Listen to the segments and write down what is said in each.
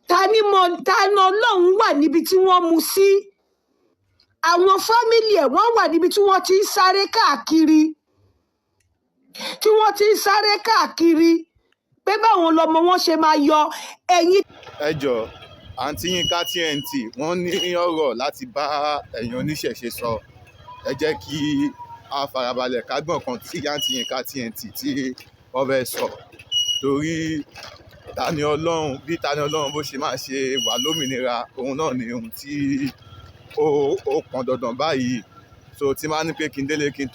ta ni Ọlọ́run wà níbi tí wọ́n mú sí àwọn fámìlì ẹ̀ wọ́n wà níbi tí wọ́n ti ń sáré káàkiri pé báwọn lọmọ wọn ṣe máa yọ ẹ̀yìn. ẹ jọ àǹtí Yinka TNT wọ́n ní ọ̀rọ̀ láti bá ẹ̀yin oníṣẹ̀ṣe sọ, ẹ jẹ́ kí a farabalẹ̀ ká gbọ́n kan tí àǹtí Yinka TNT tí wọ́n fẹ́ sọ, torí Tani Ọlọ́run bí Tani Ọlọ́run bó ṣe máa ṣe wà lómìnira òun náà ni ohun tí ó pọn dandan báyìí. So tí máa ní pé kí n délé kí n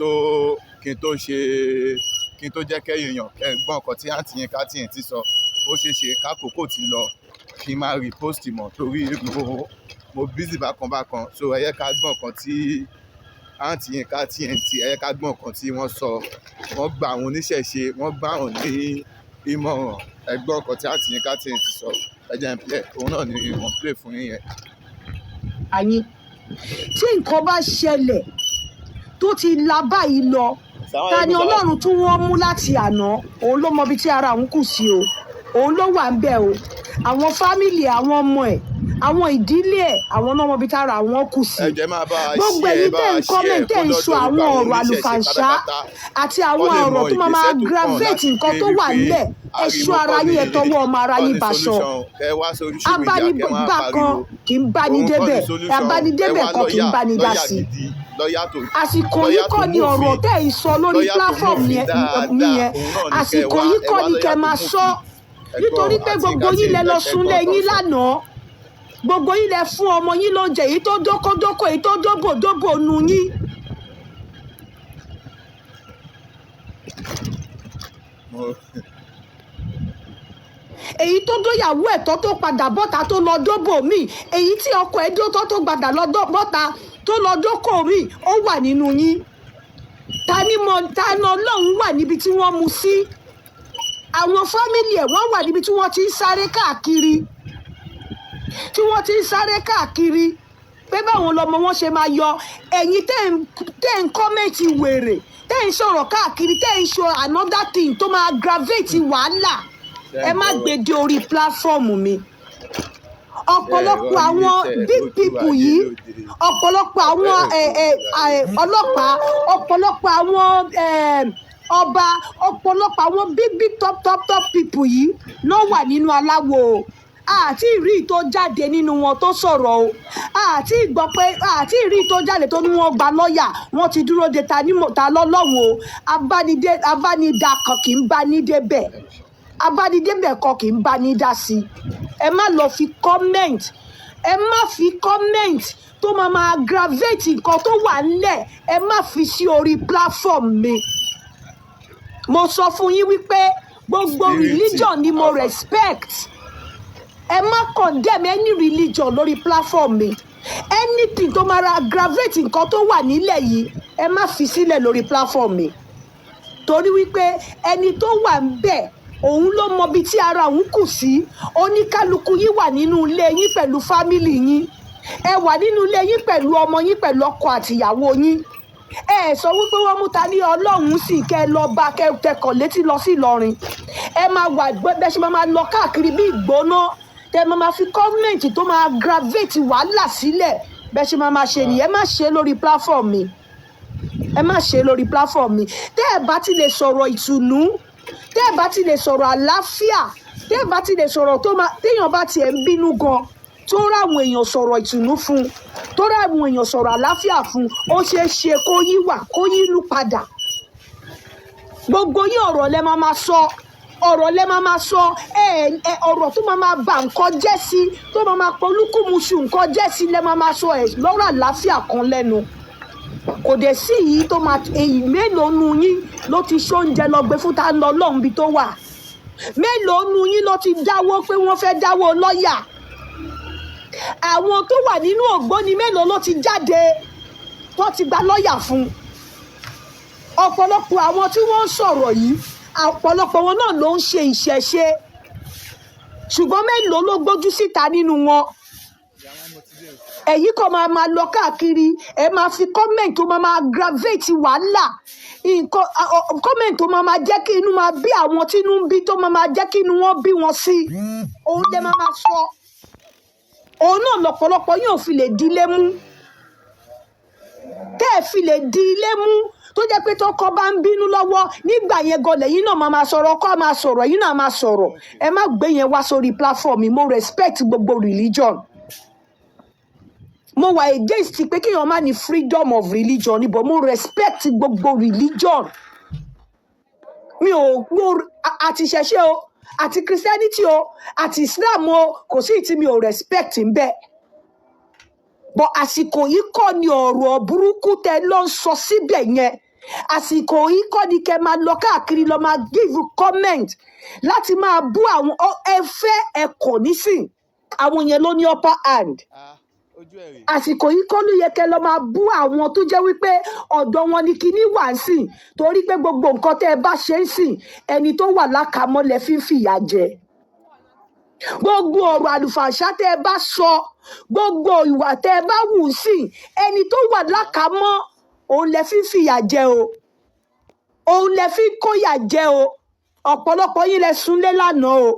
tó jẹ́ kẹ́yìn èèyàn gbọ́n kan tí àǹtí Yinka TNT sọ, ó ṣeé ṣe kákòókò ti lọ kí n máa repost mọ̀ torí mo busy bákan. So ẹ yẹ ká gbọ́n kan tí àǹtí Yinka TNT ẹ yẹ ká gbọ́n kan tí wọ́n sọ, wọ́n gba àwọn oníṣẹ̀ṣe, wọ́n gbà wọ́n ní ìmọ̀ràn, ẹgbọ́n kan tí àǹtí Yinka TNT sọ, ẹ jẹ́ n play òun náà ni wọ́n play fún yín yẹn. àyín tí nǹkan bá ṣẹlẹ̀ tó ti la báyìí lọ Tani Ọlọ́run tún wọ́n mú láti àná, òun ló mọ ibi tí ara òun kù sí o, òun ló wà ń bẹ̀ o, àwọn fámìlì àwọn ọmọ ẹ̀ àwọn ìdílé ẹ̀ àwọn náà mọ ibi tí ara àwọn kù sí. Gbogbo ẹ̀yin tẹ́ ń kọ́mẹ̀ntì tẹ́ ń sọ àwọn ọ̀rọ̀ àlùfàǹṣá àti àwọn ọ̀rọ̀ tó máa aggravate nǹkan tó wà nílẹ̀, ẹ ṣọ́ ara yín, ẹ tọwọ́ ọmọ ara yín bàṣọ. Abánibà kan kì í báni débẹ̀, abánidébẹ̀ kan kì í báni dá sí. Àsìkò yìí kọ́ ni ọ̀rọ̀ tẹ́ ń sọ lórí platform yẹn, àsìkò yìí kọ́ ni kẹ́ máa sọ, nítorí pé gbogbo yín lẹ lọ súnlé yín lánàá, gbogbo yín lẹ fún ọmọ yín lóúnjẹ, èyí tó dókódókó èyí tó dóbòdóbò nu yín. Èyí tó dóyàwó ẹ̀tọ́ tó padà bọ́ta tó lọ dóbò míì, èyí tí ọkọ ẹ̀ dótọ́ tó gbàdà lọ bọ́ta tó lọ dókò míì, ó wà nínú yín. Tani Ọlọ́run wà níbi tí wọ́n mú sí àwọn fámìlì ẹ̀ wọ́n wà níbi tí wọ́n ti ń sáré káàkiri pé báwọn lọmọ wọn ṣe máa yọ ẹ̀yin tẹ́ ń kọ́mẹ̀ntì wèrè, tẹ́ ń sọ̀rọ̀ káàkiri, tẹ́ ń sọ another thing tó máa aggravate wàhálà, ẹ má gbé dé orí platform mi. Ọ̀pọ̀lọpọ̀ àwọn big people yìí, ọ̀pọ̀lọpọ̀ àwọn ọlọ́pàá, ọ̀pọ̀lọpọ̀ àwọn ọba, ọ̀pọ̀lọpọ̀ àwọn big top people yìí ló wà nínú aláwo o. Àti ìrí tó jáde nínú wọn tó sọ̀rọ̀ o, àti ìrí tó jáde tó ní wọ́n gba lọ́ọ̀yà, wọ́n ti dúró de ta lọ́lọ́run o. Abánidá kan kì í bá ní débẹ̀, abánidébẹ̀ kan kì í bá ní dá sí. Ẹ má lọ fi comment tó máa aggravate nǹkan tó wà nílẹ̀, ẹ má fi sí orí platform mi. Mo sọ fún yín wípé gbogbo religion ni mo respect. Ẹ má condemn any religion lórí platform mi. Anything tó máa aggravate nǹkan tó wà nílẹ̀ yìí, ẹ má fi sílẹ̀ lórí platform mi. Torí wípé ẹni tó wà ń bẹ̀ òun ló mọ ibi tí ara òun kù sí. Oníkálukú yín wà nínú ilé yín pẹ̀lú fámìlì yín, ẹ wà nínú ilé yín pẹ̀lú ọmọ yín pẹ̀lú ọkọ àtìyàwó yín. Ẹ sọ wípé wọ́n mú Tani Ọlọ́run sí kẹ́ lọ bá kẹ́ tẹkọ̀ létí lọ sí Ìlọrin. Ẹ máa wà bẹ́ẹ̀ ṣe máa lọ káàkiri bí ìgbóná, tẹ máa fi kọ́mẹ̀ntì tó máa aggravate wàhálà sílẹ̀, bẹ́ẹ̀ ṣe máa ṣe nìyẹn. Ẹ má ṣe lórí platform mi, ẹ má ṣe lórí platform mi. Tẹ́ ẹ bá ti lè sọ̀rọ̀ ìtùnú, tẹ́ ẹ bá ti lè sọ̀rọ̀ àlàáfíà, tẹ́ ẹ bá ti lè sọ̀rọ̀ téèyàn bá tiẹ̀ ń bínú gan, tó ráwọn èèyàn sọ̀rọ̀ ìtùnú fún, tó ráwọn èèyàn sọ̀rọ̀ àlàáfíà fún, ó ṣeé ṣe kó yíwà kó yínú padà. Gbogbo yín ọ̀rọ̀ lẹ máa sọ, ọ̀rọ̀ tó máa bà nǹkan jẹ́ sí, tó máa polúkúmuṣu nǹkan jẹ́ sí lẹ máa sọ ẹ̀ lọ́rọ̀ àlàáfíà kan lẹ́nu. Kò dẹ̀ sí yìí tó máa, èyí mélòó nu yín ló ti ṣóúnjẹ lọ gbé fún Tani Ọlọ́run bí tó wà? Mélòó nu yín ló ti dáwó pé wọ́n fẹ́ dáwó lọ́ọ̀yà? Àwọn tó wà nínú ògbóni mélòó ló ti jáde tó ti gba lọ́ọ̀yà fún? Ọ̀pọ̀lọpọ̀ àwọn tí wọ́n ń sọ̀rọ̀ yìí, ọ̀pọ̀lọpọ̀ wọn náà ló ń ṣe ìṣẹ̀ṣe, ṣùgbọ́n mélòó ló gbójú síta nínú wọn? Èyí kan máa lọ káàkiri, ẹ máa fi comment tó máa aggravate wàhálà, comment tó máa jẹ́ kí inú máa bí àwọn tí inú ń bí, tó máa jẹ́ kí inú wọn bí wọn sí, òun lẹ máa sọ. òun náà lọ́pọ̀lọpọ̀ yóò fi lè di ilé mú tẹ́ ẹ̀ fi lè di ilé mú tó jẹ́ pé tọkọ bá ń bínú lọ́wọ́ nígbà yẹn gan lẹ́yìn náà máa sọ̀rọ̀ ọkọ máa sọ̀rọ̀ yín náà máa sọ̀rọ̀ ẹ má gbé yẹn wá sórí platform mi. Mo respect gbogbo religion, mo wà against pé kéèyàn má ní freedom of religion ni, but mo respect gbogbo religion. Mi ò àti ìṣẹ̀ṣe o àti Christianity o àti Islam o kò sí tí mi ò respect ń bẹ. But àsìkò yìí kọ́ ni ọ̀rọ̀ burúkú tẹ lọ ń sọ síbẹ̀ yẹn. Àsìkò yìí kọ́ ni kẹ máa lọ káàkiri lọ máa give comment láti máa bú àwọn ẹfẹ́ ẹ̀kọ́ nísìn. Àwọn yẹn ló ní upper hand. Àsìkò yìí kọ́ ló yẹ kẹ lọ máa bú àwọn tó jẹ́ wípé ọ̀dọ̀ wọn ni kinní wà ń sìn torí pé gbogbo nǹkan tẹ́ ẹ bá ṣe ń sìn ẹni tó wà lákàámọ́ lẹ fi ń fìyà jẹ. Gbogbo ọ̀rọ̀ àlùfàǹṣá tẹ́ ẹ bá sọ gbogbo ìwà tẹ́ ẹ bá wù sí ẹni tó wà lákàámọ́ òun lẹ fi ń fìyà jẹ o, òun lẹ fi ń kóyà jẹ o. Ọ̀pọ̀lọpọ̀ yín lẹ súnlé lánàá o,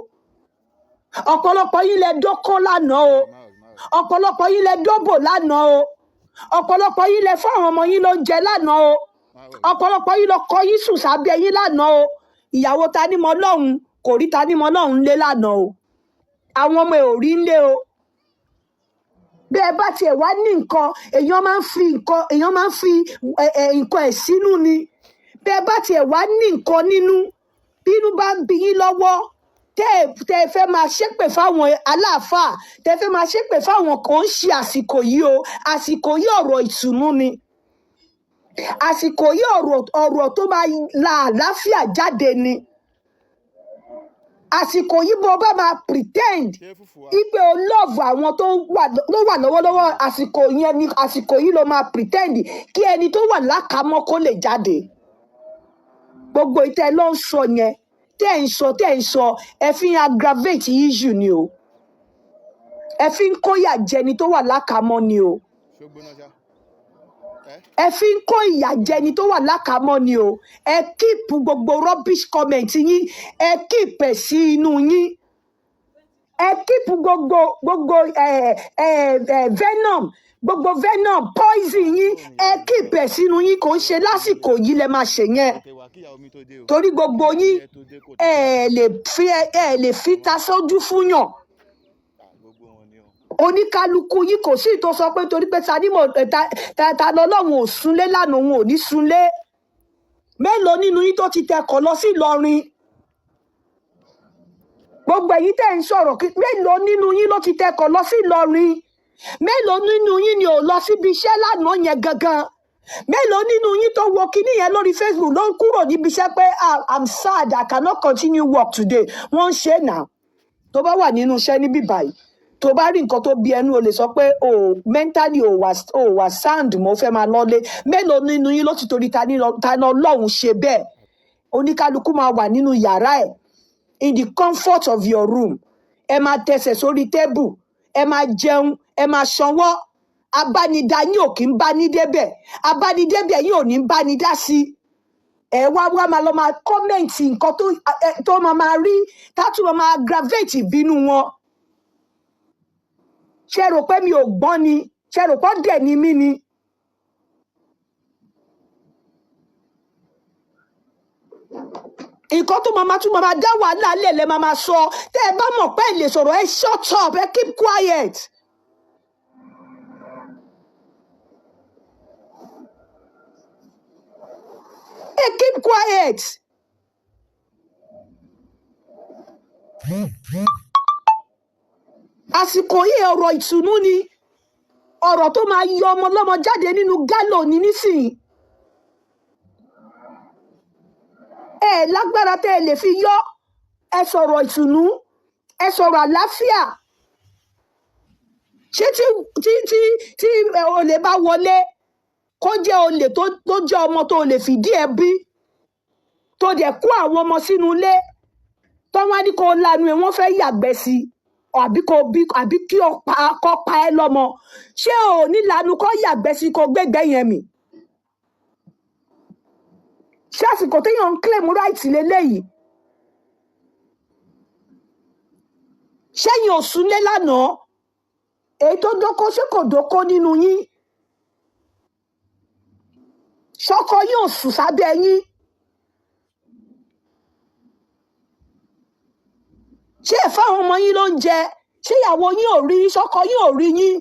ọ̀pọ̀lọpọ̀ yín lẹ dọ́kọ́ lánàá o, ọ̀pọ̀lọpọ̀ yín lẹ dọ́bò lánàá o, ọ̀pọ̀lọpọ̀ yín lẹ fún àwọn ọmọ yín ló ń jẹ lánàá o, ọ̀pọ̀lọpọ̀ yín lọ kọ yín sùn sábẹ́ yín lánàá o. Ìyàwó tanímọ̀ lọ́hùn kò rí tanímọ̀ lọ́hùn lé lánàá o, àwọn ọmọ ẹ̀ ò rí lé o. Bí ẹ bá tiẹ̀ wá ní nǹkan èèyàn máa ń fi nǹkan ẹ̀ sínú ni. Bí ẹ bá tiẹ̀ wá ní nǹkan nínú bínú bá ń bí yín lọ́wọ́ tẹ́ ẹ fẹ́ máa ṣépè fáwọn aláàfáà tẹ́ ẹ fẹ́ máa ṣépè fáwọn kan ń ṣe àsìkò yìí o. Àsìkò yìí ọ̀rọ̀ ìtùnú ni, àsìkò yìí ọ̀rọ̀ tó máa la àlàáfíà jáde ni. Àsìkò yìí bó bá máa pretend ipe o love àwọn tó wà lọ́wọ́lọ́wọ́ àsìkò yẹn ni àsìkò yìí ló máa pretend kí ẹni tó wà lákàámọ́ kó lè jáde. Gbogbo ìtẹ́ ló ń sọ yẹn tẹ́ ń sọ ẹ fi ń aggravate issue ni o, ẹ fi ń kóyà jẹni tó wà lákàámọ́ ni o, ẹ fi ń kó ìyà jẹni tó wà lákàámọ́ ni o. Ẹ kíìpù gbogbo rubbish comment yín ẹ kíìpù ẹ̀ sí inú yín, ẹ kíìpù gbogbo venom poison yín ẹ kíìpù ẹ̀ sínú yín. Kò ń ṣe lásìkò yìí lẹ máa ṣe yẹn torí gbogbo yín ẹ lè fi ta sójú fúnyàn. Oníkálukú yìí kò sí tó sọ pé torí pé ta lọ́lọ́run ò súnlé lánàá òun ò ní súnlé. Mélòó nínú yín tó ti tẹkọ̀ lọ sí Ìlọrin? Gbogbo èyí tẹ́ ń sọ̀rọ̀ mélòó nínú yín ló ti tẹkọ̀ lọ sí Ìlọrin? Mélòó nínú yín ni ò lọ síbi iṣẹ́ lánàá yẹn gangan? Mélòó nínú yín tó wo kinní yẹn lórí Facebook ló ń kúrò níbi iṣẹ́ pé I'm sad I cannot continue work today? Wọ́n ń ṣe náà. Tó bá wà nínú iṣẹ́ níbí báyìí tó bá rí nǹkan tó bí ẹnu o lè sọ pé mentally o wà sound mo fẹ́ máa lọ́lé. Mélòó nínú yín ló ti torí ta ní Ọlọ́run ṣe bẹ́ẹ̀? Oníkálukú máa wà nínú yàrá ẹ̀ in the comfort of your room. Ẹ máa tẹsẹ̀ sórí tébù, ẹ máa jẹun, ẹ máa ṣanwọ́. Abánidá yín ò kí ń bá ní débẹ̀, abánidébẹ̀ yín ò ní bá ní dá sí. Ẹ wá máa lọ máa kọ́mẹ̀ntì nǹkan tó máa rí tátú máa aggravate ìbínú wọn. Ṣé rò pé mi ò gbọ́n ni? Ṣé rò pé dẹ̀ ni mí ni? Nǹkan tó tún máa dá wàhálà lẹ̀ máa sọ. Tẹ́ ẹ bá mọ̀ pé ẹ lè sọ̀rọ̀ ẹ shut up, ẹ keep quiet. Ẹ keep quiet. Àsìkò yìí ọ̀rọ̀ ìtùnú ni, ọ̀rọ̀ tó máa yọ ọmọ lọ́mọ jáde nínú gálò ní nísìnyí. Ẹ lágbára tẹ́ ẹ lè fi yọ. Ẹ sọ̀rọ̀ ìtùnú, ẹ sọ̀rọ̀ àlàáfíà. Ṣé tí olè bá wọlé kó jẹ́ olè tó jẹ́ ọmọ tó lè fìdí ẹ bí tó dẹ̀ kó àwọn ọmọ sínú ilé tó wá ní kó lanu ẹ wọ́n fẹ́ yàgbẹ́ sí àbí kí ọkọ pa ẹ lọ́mọ? Ṣé ò ní lanu kó yàgbẹ́ sí kó gbégbé yẹn mì? Ṣé àsìkò téèyàn ń claim right lélẹ́yìí? Ṣẹ́yìn ò súnlé lánàá? èyí tó dóko ṣé kò dóko nínú yín ṣọkọ yóò sùn sábẹ́ yín ṣé ẹ fáwọn ọmọ yín ló ń jẹ ṣé ìyàwó yín ò rí yín ṣọkọ yín ò rí yín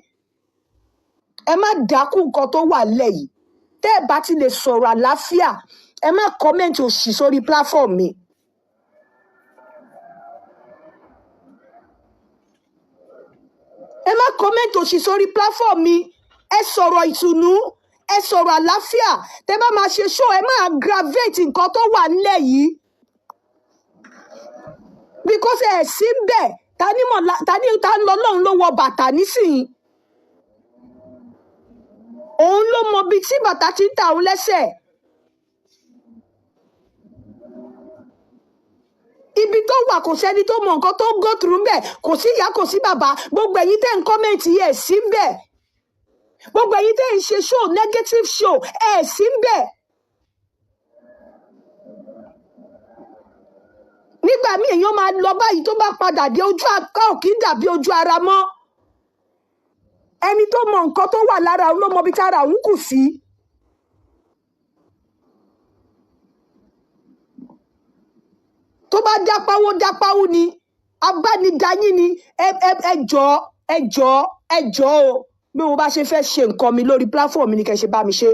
ẹ má dákú nǹkan tó wà nílẹ̀ yìí tẹ́ ẹ bá ti lè sọ̀rọ̀ àlàáfíà ẹ má kọ́mẹ̀ntì òṣì sórí platform mi ẹ má kọ́mẹ̀ntì òṣì sórí platform mi ẹ sọ̀rọ̀ ìtùnú ẹ sọ̀rọ̀ àlàáfíà tẹ́ bá máa ṣe show ẹ má aggravate nǹkan tó wà nílẹ̀ yìí because ẹ sí ń bẹ̀ ta ni Ọlọ́run ló wọ bàtà nísìnyí òun ló mọ ibi tí bàtà ti ń ta òun lẹ́sẹ̀ ibi tó wà kò sẹ́ni tó mọ nǹkan tó ń go through bẹ́ẹ̀ kò sí ìyá kò sí bàbá gbogbo ẹ̀yin tẹ́ ń kọ́mẹ̀ntì ẹ̀ sí ń bẹ̀ gbogbo ẹ̀yin tẹ́ ń ṣe show negative show ẹ̀ sí ń bẹ̀ nígbà míì èèyàn máa lọ báyìí tó bá padà dé ojú aká ò kì í dàbí ojú ara mọ́ ẹni tó mọ nǹkan tó wà lára òun ló mọ ibi tára òun kù sí tó bá dápáwó ni abánidayín ni ẹ jọ̀ọ́ o bí mo bá ṣe fẹ́ ṣe nǹkan mi lórí platform mi ni kẹ́ ṣe bá mi ṣe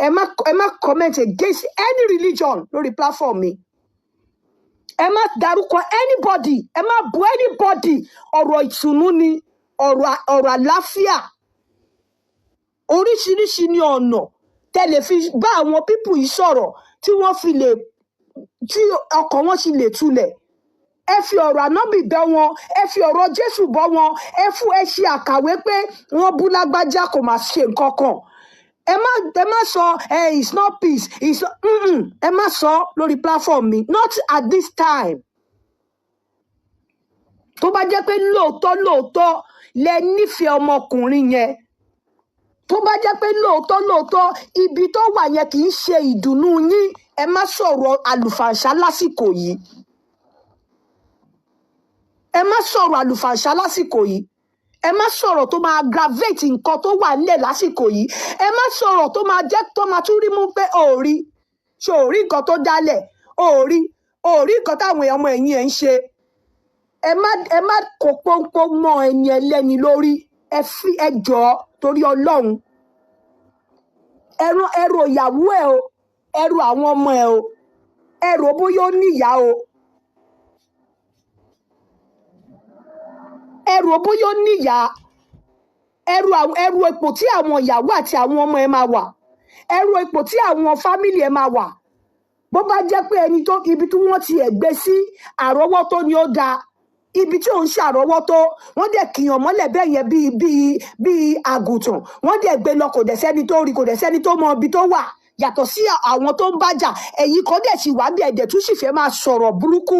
ẹ má comment against any religion lórí platform mi ẹ má dárúkọ anybody ẹ má bu anybody ọ̀rọ̀ ìtùnú ni ọ̀rọ̀ àlàáfíà oríṣiríṣi ni ọ̀nà tẹ́lẹ̀ fi bá àwọn pípù yìí sọ̀rọ̀ tí wọ́n fi lè tí ọkàn wọn sì lè tulẹ̀ ẹ fi ọ̀rọ̀ ànábì bẹ̀ wọn ẹ fi ọ̀rọ̀ Jésù bọ́ wọn ẹ ṣe àkàwé pé wọ́n bú lágbájá kò má ṣe nǹkan kan ẹ má sọ it's not peace it's ẹ má sọ lórí platform mi not at this time tó bá jẹ́ pé lóòótọ́ lẹ nífẹ̀ẹ́ ọmọkùnrin yẹn tó bá jẹ́ pé lóòótọ́ ibi tó wà yẹn kì í ṣe ìdùnnú yín ẹ má sọ̀rọ̀ àlùfàǹṣá lásìkò yìí ẹ má sọ̀rọ̀ àlùfàǹṣá lásìkò yìí ẹ má sọ̀rọ̀ tó máa aggravate nǹkan tó wà nílẹ̀ lásìkò yìí ẹ má sọ̀rọ̀ tó máa jẹ́ tó máa tún rí mú pé òòrí ṣe òòrí nǹkan tó dálẹ̀ òòrí nǹkan táwọn ọmọ ẹ̀yìn ẹ̀ ń ṣe ẹ má kó pọ́npọ́n mọ́ ẹni ẹlẹ́ni lórí ẹ jọ̀ọ́ torí Ọlọ́run ẹrù ìyàwó ẹ o ẹrù àwọn ọmọ ẹ o ẹrù bóyá ó níyà o ẹrù bóyá ó níyà ẹrù ipò tí àwọn ìyàwó àti àwọn ọmọ ẹ máa wà ẹrù ipò tí àwọn fámìlì ẹ máa wà bó bá jẹ́ pé ẹni tó ibi tí wọ́n ti ẹ̀gbẹ́ sí àrọ́wọ́tó ni ó dáa ibi tí òun ṣàrọ́wọ́tó wọ́n dẹ̀ kìyàn mọ́lẹ̀ bẹ́ẹ̀ yẹn bíi àgùntàn wọ́n dẹ̀ gbé lọ kò dẹ̀ sẹ́ni tó rí kò dẹ̀ sẹ́ni tó mọ ibi tó wà yàtọ̀ sí àwọn tó ń bájà ẹ̀yin kan dẹ̀ sì wá bí ẹ̀dẹ̀ tún sì fẹ́ máa sọ̀rọ̀ burúkú.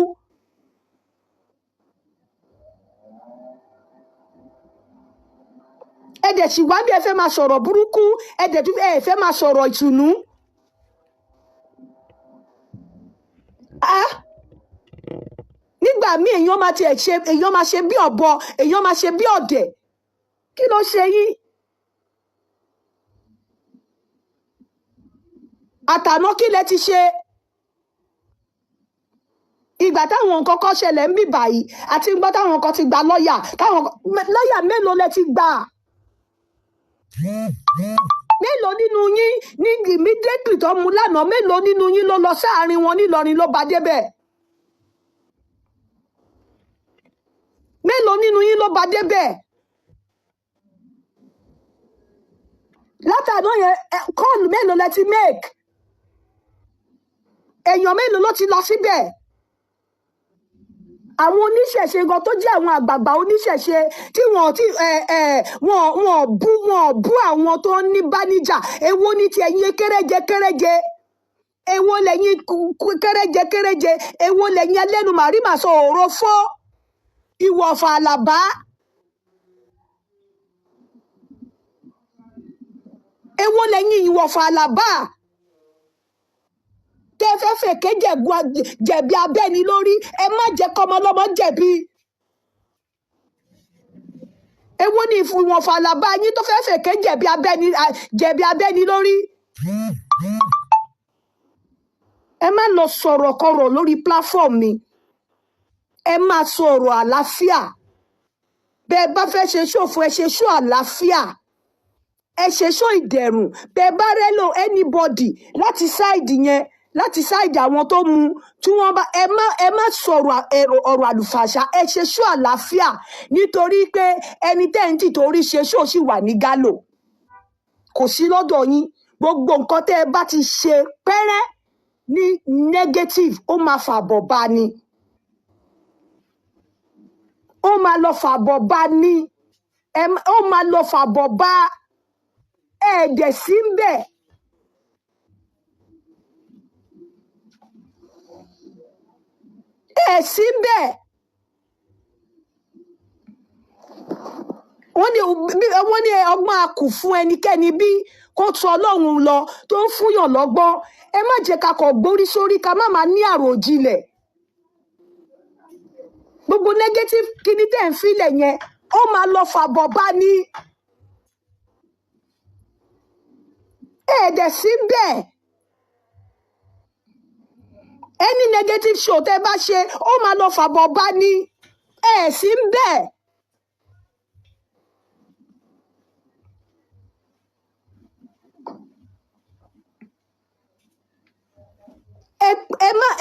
ẹ̀dẹ̀ sì wá bí ẹ fẹ́ máa sọ̀rọ̀ burúkú ẹ̀dẹ̀ tún ẹ fẹ́ máa sọ̀rọ̀ ìtùnú. nígbà míì èèyàn máa ṣe bí ọ̀bọ èèyàn máa ṣe bí ọ̀dẹ̀ kí ló ṣe yín. àtàná kí lẹ ti ṣe ìgbà táwọn nǹkan kan ṣẹlẹ̀ ń bì báyìí àti gbọ́ táwọn nǹkan ti gba lọ́ọ̀yà lọ́ọ̀yà mélòó lẹ ti gbà mélòó nínú yín ní immediately tó mú lánàá mélòó nínú yín ló lọ sáàrin wọn nílọrin ló bá débẹ̀ mélòó nínú yín ló bá débẹ̀ látàná yẹn kọ́ọ̀lù mélòó lẹ ti make èèyàn mélòó ló ti lọ síbẹ̀ àwọn oníṣẹ̀ṣe gan tó jẹ́ àwọn àgbààgbà oníṣẹ̀ṣe tí wọ́n bú àwọn tó ń ní báníjà èwo ní ti ẹ̀yin kéréje èwo lẹ́yìn kéréje èwo lẹ́yìn ẹlẹ́nu màrímà sọ òró fọ́ ìwọ̀fà àlàbá èwo lẹ́yìn ìwọ̀fà àlàbá tẹ́ fẹ́ fèké jẹ̀bi abẹ́ni lórí ẹ má jẹ́ kọ́mọ lọ́mọ jẹ̀bi èwo ni ìwọ̀n fàlàbà yín tó fẹ́ẹ́ fèké jẹ̀bi abẹ́ni lórí. Ẹ má lọ sọ̀rọ̀ kọ̀rọ̀ lórí platform mi, ẹ máa sọ̀rọ̀ àlàáfíà. Bẹ́ẹ̀ bá fẹ́ ṣe ṣòfò, ẹ ṣe ṣó àlàáfíà, ẹ ṣe ṣó ìdẹ̀rùn. Bẹ́ẹ̀ bá rẹ́lò anybody láti ṣáìdì yẹn, láti ṣáìdì àwọn tó mu, tí wọ́n bá ẹ má sọ̀rọ̀ ọ̀rọ̀ àlùfàṣà, ẹ ṣe ṣó àlàáfíà, nítorí pé ẹni tẹ́ ń tìtorí ṣe ṣó sì wà ní gálò, kò sí lọ́dọ̀ yín. Gbogbo nǹkan tẹ́ ẹ bá ti ṣe pẹ́rẹ́ ní negative, ó máa fàbọ̀ bá ni, ó máa lọ fàbọ̀ bá ni, ó máa lọ fàbọ̀ bá ẹ̀ẹ́dẹ̀ sí ń bẹ̀. Ẹ̀ sí ń bẹ̀. Wọ́n ní ọgbọ́n akù fún ẹnikẹ́ni bí kó tọ Ọlọ́run lọ tó ń fúnyàn lọ́gbọ́n. Ẹ má jẹ́ ká kọ̀ gbórí sórí, ká má máa ní àròjinlẹ̀. Gbogbo negative kíní tẹ́ ń filẹ̀ yẹn, ó máa lọ fàbọ̀ bá ní. Ẹ̀ẹ́dẹ̀ sí ń bẹ̀. Any negative show tẹ́ bá ṣe, ó máa lọ fàbọ̀ bá ní. Ẹ̀ sí ń bẹ̀.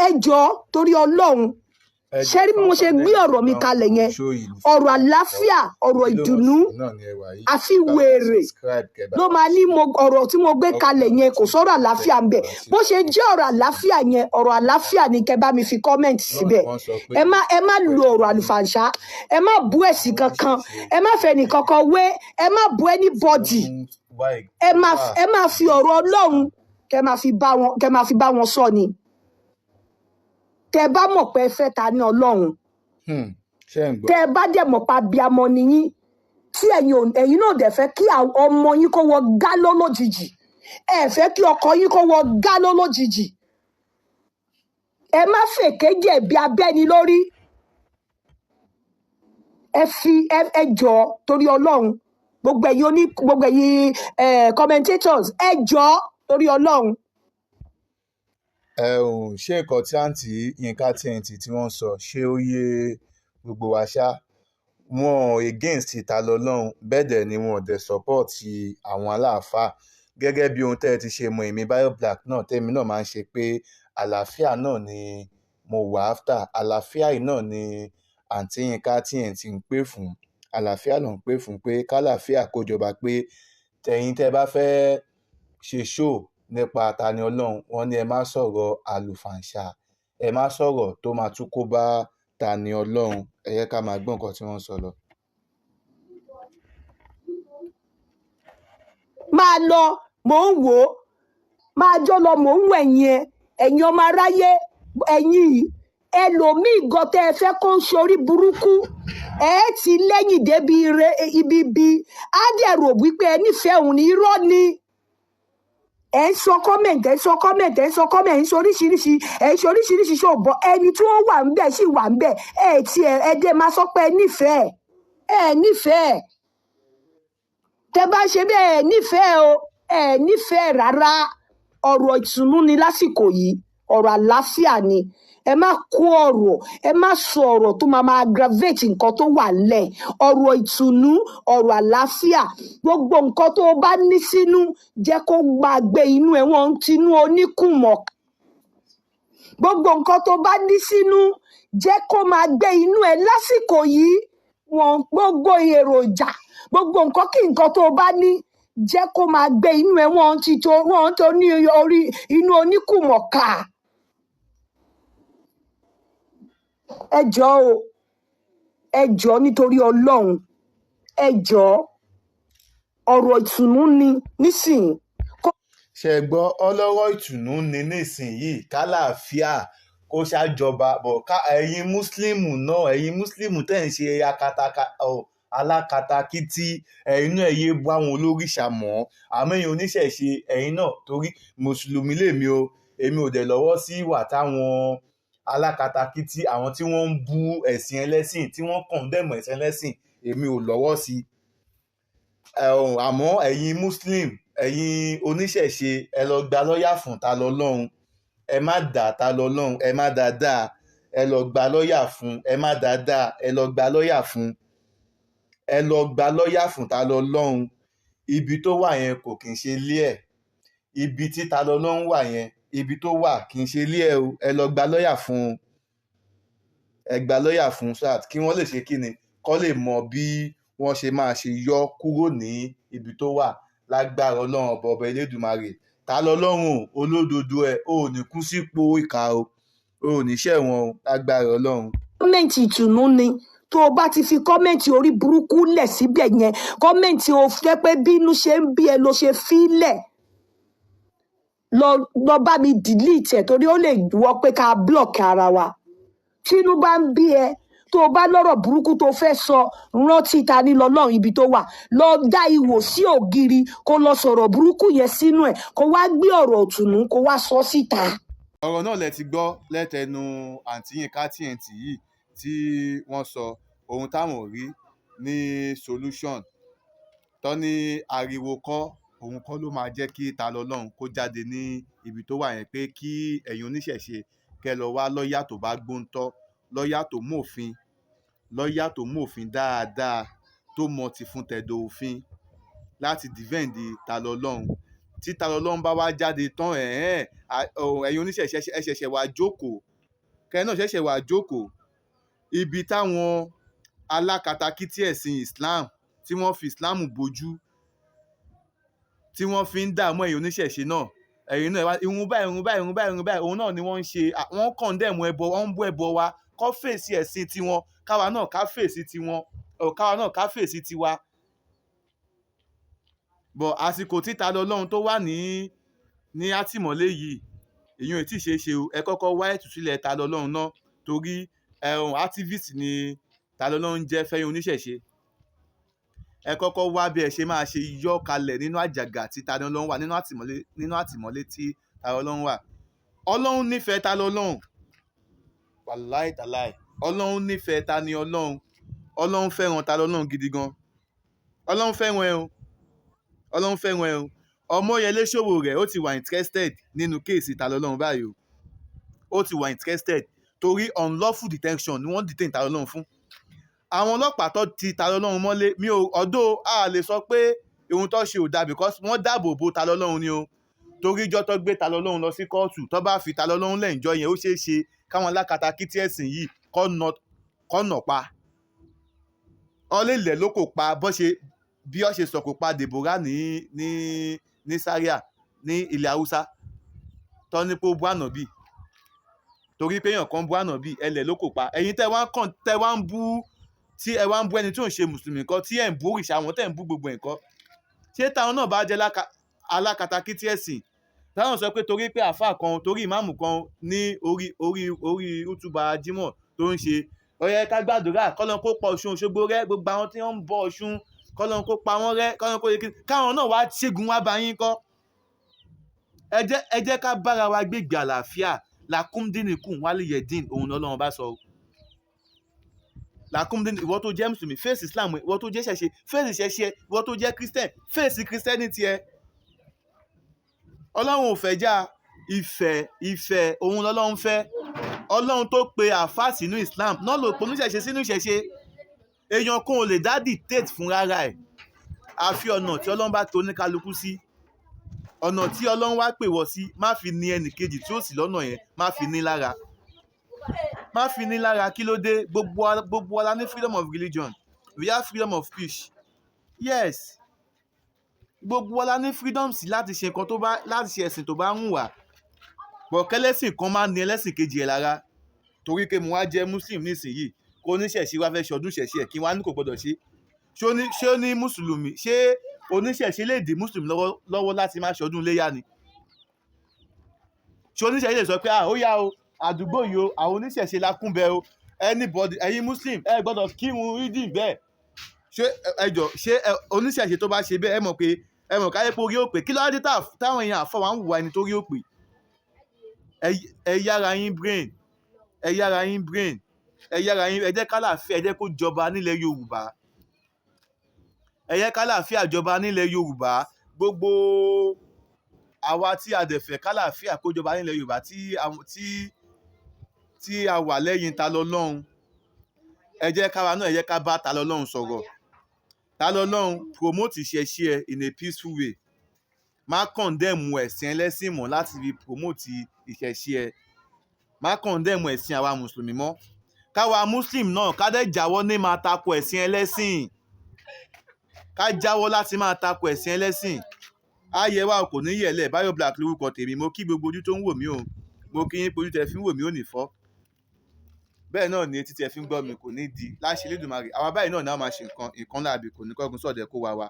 Ẹ jọ̀ọ́ torí Ọlọ́run, ṣé rí bí mo ṣe gbé ọ̀rọ̀ mi kalẹ̀ yẹn, ọ̀rọ̀ àlàáfíà, ọ̀rọ̀ ìdùnnú, àfi wèrè ló máa ní ọ̀rọ̀ tí mo gbé kalẹ̀ yẹn kò sọ̀rọ̀ àlàáfíà ń bẹ̀. Bó ṣe jẹ́ ọ̀rọ̀ àlàáfíà yẹn, ọ̀rọ̀ àlàáfíà ni kẹ́ bá mi fi kọ́mẹ̀ntì síbẹ̀. Ẹ má lo ọ̀rọ̀ àlùfàǹṣá, ẹ má bú ẹ̀sìn kankan, ẹ má fẹ́ nìkankan wé, ẹ má bú anybody. Ẹ má fi ọ̀rọ̀ Ọlọ́run kẹ́ máa fi bá wọn sọ ni. Tẹ́ bá mọ̀ pé ẹ fẹ́ ta ní Ọlọ́run, tẹ́ bá dẹ̀ mọ̀ pa abiyamọ ni yín, tí ẹ̀yin náà dẹ̀ fẹ́ kí ọmọ yín kó wọ gálọ́ lójijì, ẹ fẹ́ kí ọkọ yín kó wọ gálọ́ lójijì, ẹ má fèké jẹ̀bi abẹ́ni lórí. Ẹ jọ̀ọ́ torí Ọlọ́run, gbogbo ẹ̀yin commentators, ẹ jọ̀ọ́ torí Ọlọ́run. Ṣé nǹkan tí àǹtí Yinka TNT tí wọ́n sọ ṣé ó yé gbogbo wa ṣá? Wọn against ìta lọ́lọ́run, bẹ́ẹ̀ dẹ̀ ni wọn ò dẹ̀ support àwọn aláàfáà. Gẹ́gẹ́ bí ohun tẹ́ ẹ ti ṣe mọ èmi Bio Black náà, tẹ́mi náà máa ń ṣe pé àlàáfíà náà ni mo wà after. Àlàáfíà yìí náà ni àǹtí Yinka TNT ń pè fún. Àlàáfíà náà ń pè fún pé kálàáfíà kó jọba, pé tẹ̀yin tẹ́ bá fẹ́ ṣe show nípa Tani Ọlọ́run, wọ́n ní ẹ má sọ̀rọ̀ àlùfàǹṣà, ẹ má sọ̀rọ̀ tó máa tún kó bá Tani Ọlọ́run. Ẹ yẹ ká máa gbọ́ nǹkan tí wọ́n sọ lọ. Máa lọ, mò ń wò ó, máa jọ lọ, mò ń wò ẹ̀yin ọmọ aráyé, ẹ̀yin ẹlòmíì gan tẹ́ ẹ fẹ́ kó ń ṣorí burúkú, ẹ ti lẹ́yìn débi ibi á dẹ̀ rò wípé ẹ nífẹ̀ẹ́ òun ní irọ́ ni. Ẹ ń sọ kọ́mẹ̀ntì, ẹ ń sọ kọ́mẹ̀ntì, ẹ ń sọ kọ́mẹ̀ntì, ẹ ń sọ oríṣiríṣi ṣòbọ̀, ẹni tí wọ́n wà ń bẹ̀ sì wà ń bẹ̀, ẹ dé máa sọ pé ẹ nífẹ̀ẹ́. Tẹ́ bá ṣe bẹ́ẹ̀ ẹ nífẹ̀ẹ́ rárá. Ọ̀rọ̀ ìtùnú ni lásìkò yìí, ọ̀rọ̀ àlàáfíà ni. Ẹ má kó ọ̀rọ̀, ẹ má sọ ọ̀rọ̀ tó máa aggravate nǹkan tó wà lẹ̀. Ọ̀rọ̀ ìtùnú, ọ̀rọ̀ àlàáfíà, gbogbo nǹkan tó bá ní sínú jẹ́ kó gbàgbé inú ẹ̀, wọ́n tinú oníkùmọ̀. Gbogbo nǹkan tó bá ní sínú jẹ́ kó máa gbé inú ẹ̀ lásìkò yìí. Wọ́n gbogbo èròjà, gbogbo nǹkan kí nǹkan tó bá ní jẹ́ kó máa gbé inú ẹ̀, wọ́n tó ní orí inú oníkùmọ̀ ká. Ẹ jọ̀ọ́ nítorí Ọlọ́run, ẹ jọ̀ọ́, ọ̀rọ̀ ìtùnú ni nísìnyí. Ṣé gbọ́, ọlọ́rọ̀ ìtùnú ni nísìnyí, kálàáfíà kó ṣàjọba. Bọ̀ ẹ̀yin Mùsùlùmù náà, ẹ̀yin Mùsùlùmù tẹ̀ ń ṣe alákatakítí, ẹ̀yin náà yé bá àwọn olóríṣà mọ́. Àmọ́ ẹ̀yin oníṣẹ̀ṣe, ẹ̀yin náà, torí Mùsùlùmí lèmi o, èmi ò dẹ̀ lọ́wọ́ sí ìwà táwọn alákatakítí, àwọn tí wọ́n ń bú ẹ̀sìn ẹlẹ́sìn, tí wọ́n condemn ẹ̀sìn ẹlẹ́sìn, èmi ò lọ́wọ́ sí. àmọ́ ẹ̀yin muslim ẹ̀yin oníṣẹ̀ṣe ẹ lọ gba lọ́ọ̀yà fún ta lọ́lọ́run, ẹ má dà ta lọ́lọ́run, ẹ má dáadáa, ẹ lọ gba lọ́ọ̀yà fún, ẹ má dáadáa, ẹ lọ gba lọ́ọ̀yà fún, ẹ lọ gba lọ́ọ̀yà fún ta lọ́lọ́run. Ibi tó wà yẹn kò kì í ṣe ilé ẹ̀, ibi tí ta lọ́lọ́run wà yẹn ibi tó wà kì í ṣe ilé ẹ̀ o, ẹ lọ gba lọ́ọ̀yà fún o, ẹ gba lọ́ọ̀yà fún sat kí wọ́n lè ṣe kí ni, kọ́ lè mọ bí wọ́n ṣe máa ṣe yọ kúrò ní ibi tó wà lágbára ọlọ́run ọba elédùmarè. Ta lọ́lọ́run olódodo ẹ̀ ò ní kú sípò ìkà o, ò ní ṣẹ̀wọ̀n o lágbára ọlọ́run. kọ́mẹ̀ntì ìtùnú ni tó o bá ti fi kọ́mẹ̀ntì orí burúkú lẹ̀ síbẹ̀ yẹn, kọ́mẹ̀ntì o fẹ́ pé bínú ṣe ń bí ẹ ló ṣe fílẹ̀, lọ bá mi delete ẹ̀ torí ó lè wọ́ pé ká block ara wa. Tínú bá ń bí ẹ tó o bá lọ́rọ̀ burúkú tó fẹ́ sọ, rántí ta ní lọ́lọ́run ibi tó wà, lọ dá ihò sí ògiri kó lọ sọ̀rọ̀ burúkú yẹn sínú ẹ̀ kó wá gbé ọ̀rọ̀ òtùnú kó wá sọ síta. Ọ̀rọ̀ náà lẹ ti gbọ́ lẹ́tẹnu àǹtí Yinka TNT yìí tí wọ́n sọ ohun táwọn rí ní solution tó ní ariwo kọ́, òun kọ́ ló máa jẹ́ kí ta lọ́lọ́run kó jáde ní ibi tó wà yẹn, pé kí ẹ̀yin oníṣẹ̀ṣe kẹ́ lọ wá lọ́ọ̀yà tó bá gbóǹtọ́, lọ́ọ̀yà tó mọ̀fin, lọ́ọ̀yà tó mọ̀fin dáadáa, tó mọ ti fún tẹ̀dọ̀ òfin láti defend ta lọ́lọ́run. Tí ta lọ́lọ́run bá wá jáde tán ẹ̀yin oníṣẹ̀ṣe ẹ ṣẹ̀ṣẹ̀ wá jókòó, kẹ́ náà ṣẹ̀ṣẹ̀ wá jókòó ibi táwọn alákatakítí ẹ̀sìn Islam tí wọ́n fi Islam bojú, tí wọ́n fi ń dààmú ẹ̀yin oníṣẹ̀ṣe náà, ẹ̀yin náà irun báyìí òun náà ni wọ́n ń ṣe, wọ́n condemn ẹbọ, wọ́n ń bú ẹbọ wa, kọ́ fèsì ẹ̀sìn tiwọn, káwa náà ká fèsì tiwọn, káwa náà ká fèsì tiwa. Bọ̀ àsìkò tí ta lọ́lọ́run tó wà ní àtìmọ́lé yìí, èyí ò tí ì ṣe é ṣe o, ẹ kọ́kọ́ wá ìtúsílẹ̀ ta lọ́lọ́run náà torí activist ni ta lọ́lọ́run jẹ́ fẹ́yìn oníṣẹ̀ṣe. Ẹ kọ́kọ́ wá bí ẹ ṣe máa ṣe yọ kalẹ̀ nínú àjàgà tí ta lọ́lọ́run wà, nínú àtìmọ́lé tí ta lọ́lọ́run wà. Ọlọ́run nífẹ̀ẹ́ ta lọ́lọ́run, wàláì tàláì, ọlọ́run nífẹ̀ẹ́ ta ni ọlọ́run, ọlọ́run fẹ́ràn ta lọ́lọ́run gidi gan, ọlọ́run fẹ́ràn ẹ o, ọlọ́run fẹ́ràn ẹ o. Ọmọyẹlé Sowore ó ti wà interested nínú kéèsì ta lọ́lọ́run báyìí o, ó ti wà interested torí unlawful detention ni wọ́n detain ta lọ́lọ́run fún. Àwọn ọlọ́pàá tó ti ta lọ́lọ́run mọ́lé, mi ò ọ̀dọ̀ a lè sọ pé ohun tó ṣe ò dáa because wọ́n dáàbò bo ta lọ́lọ́run ni o, torí ìjọ tó gbé ta lọ́lọ́run lọ sí kóòtù tó bá fi ta lọ́lọ́run lẹ́ǹjọ́ yẹn ó ṣeé ṣe káwọn alákatakítí ẹ̀sìn yìí kọ́ nà pa, ọlẹ́lẹ̀ ló kò pa bí ó ṣe sọ kò pa Deborah ní Zaria ní ilẹ̀ Haúsá tó ní pé ó bú ànábì, torí pé èèyàn kan bú ànábì ẹlẹ̀ ló kò pa. Ẹ̀yin tẹ́ wá ń bú tí ẹ wá ń bú ẹni tí ò ń ṣe mùsùlùmí kan, tí ẹ̀ ń bú òrìṣà wọn, tẹ́ ń bú gbogbo nǹkan, ṣé táwọn náà bá jẹ́ alákatakítí ẹ̀sìn táwọn sọ pé torí pé àáfàá kan, torí ìmáàmù kan ní orí útúbà Jímọ̀ tó ń ṣe, ó yẹ ká gbàdúrà kọ́lọ́n kó pa Ọ̀ṣun Òṣogbo rẹ́, gbogbo àwọn tí wọ́n ń bọ Ọ̀ṣun kọ́lọ́n kó pa wọ́n rẹ́, kọ́lọ́n kó yẹ kí káwọn náà wá ṣẹ́gun wá bá yín kọ́. Ẹ jẹ́ ká bára wa gbégbé àlàáfíà, làkúndínníkùn wálìyẹ̀dín òun lọ́lọ́run bá sọ. Làkúndín ìwọ tó jẹ́ mùsùlùmí fèsì Islam, ìwọ tó jẹ́ ṣẹ̀ṣe fèsì ṣẹ̀ṣe, ìwọ tó jẹ́ Christian fèsì Christianity ẹ. Ọlọ́run ò fẹ́ jà, ìfẹ́ òun lọ́lọ́run fẹ́. Ọlọ́run tó pe àáfàá sínú Islam náà ló pe oníṣẹ̀ṣe sínú ìṣẹ̀ṣe. Èèyàn kan ò lè dá dictate fún rárá ẹ̀, àfi ọ̀nà tí Ọlọ́run bá tó ní kálukú sí, ọ̀nà tí Ọlọ́run wá pè wọ́ sí, má fi ní ẹnì kejì tí ó sì lọ́nà yẹn, má fi ní lára, má fi ní lára. Kí ló dé? Gbogbo wa la ní freedom of religion, we have freedom of speech, yes, gbogbo wa la ní freedom sí láti ṣe nǹkan tó bá, láti ṣe ẹ̀sìn tó bá ń wà, bọ̀ kẹ́lẹ́sìn kan máa ń ní ẹlẹ́sìn kejì ẹ̀ lára. Torí pé mo wá jẹ́ muslim nísìnyí, kó oníṣẹ̀ṣe wá fẹ́ ṣọdún ṣẹ̀ṣe ẹ̀ kí wọ́n á ní kò gbọdọ̀ ṣe. Ṣé ó ní mùsùlùmí, ṣé oníṣẹ̀ṣe lè dí mùsùlùmí lọ́wọ́ láti má ṣọdún léyà ni? Ṣé oníṣẹ̀ṣe lè sọ pé ó yá o, àdúgbò yìí o, àwọn oníṣẹ̀ṣe la kún bẹ́ẹ̀ o, anybody ẹ̀yin muslim ẹ gbọ́dọ̀ kírun ìdí bẹ́ẹ̀? Ṣé oníṣẹ̀ṣe tó bá ṣe bẹ́ẹ̀ ẹ mọ̀ káyé pé orí ò pé, kí ló dé táwọn èèyàn àfọwọ́ à ń wùwà ẹni tó rí ò pé? Ẹ yára yín brain, ẹ jẹ́ kálàáfíà, ẹ jẹ́ kó jọba nílẹ̀ Yorùbá, ẹ jẹ́ kálàáfíà jọba nílẹ̀ Yorùbá. Gbogbo àwa tí a dẹ̀ fẹ́ kálàáfíà kó jọba nílẹ̀ Yorùbá tí a wà lẹ́yìn Talọ́lọ́run, ẹ jẹ́ káwa náà ẹ jẹ́ ká bá Talọ́lọ́run sọ̀rọ̀. Talọ́lọ́run promote ìṣẹ̀ṣe ẹ in a peaceful way. Má condemn ẹ̀sìn ẹlẹ́sìn mọ́ láti fi promote ìṣẹ̀ṣe ẹ. Má condemn ẹ̀sìn àwa mùsùlùmí mọ́. Káwa muslim náà ká dẹ̀ jáwọ́ ní máa tako ẹ̀sìn ẹlẹ́sìn. Ká jáwọ́ láti máa tako ẹ̀sìn ẹlẹ́sìn. Ayé wa kò ní yẹ̀lẹ̀. Bayo Black lórúkọ tèmi. Mo kí gbogbo ojú tó ń wò mí o. Mo kí yín pé ojú tẹ fi ń wò mí ò ní fọ́. Bẹ́ẹ̀ náà ni etí tẹ fi ń gbọ́ mi kò ní di. Láṣẹ Elédùmarè. Àwa báyìí náà máa ṣe nǹkan láàbì kò ní kọ́gun sọ̀dẹ̀ kó wa.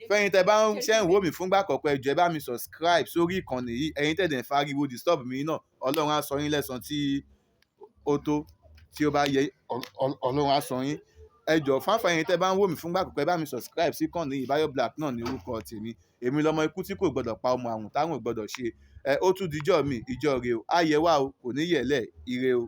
Fẹ́yìn tẹ bá ń ṣe ń wò mí fúngbà àkọ́kọ́ ẹ jọ̀ọ́ ẹ bá mi subscribe sórí ìkànnì yìí. Ẹ̀yin tẹ̀dẹ̀ ń fariwo disturb mi náà. Ọlọ́run á sọ yín lẹ́san tí ó tó tí ó bá yẹ. Ọlọ́run á sọ yín. Ẹ jọ̀ọ́ fáfẹ́yìn tẹ bá ń wò mí fúngbà àkọ́kọ́ ẹ bá mi subscribe sí ìkànnì yìí. Bayo Black náà ní orúkọ tèmi. Èmi lọmọ ikú tí kò gbọdọ̀ pa ọmọ àrùn táwọn ò gbọdọ̀ ṣe. Ó tún dijọ́ mi ìjọ rè o. Ayé wa o kò ní yẹ̀lẹ̀ ire o.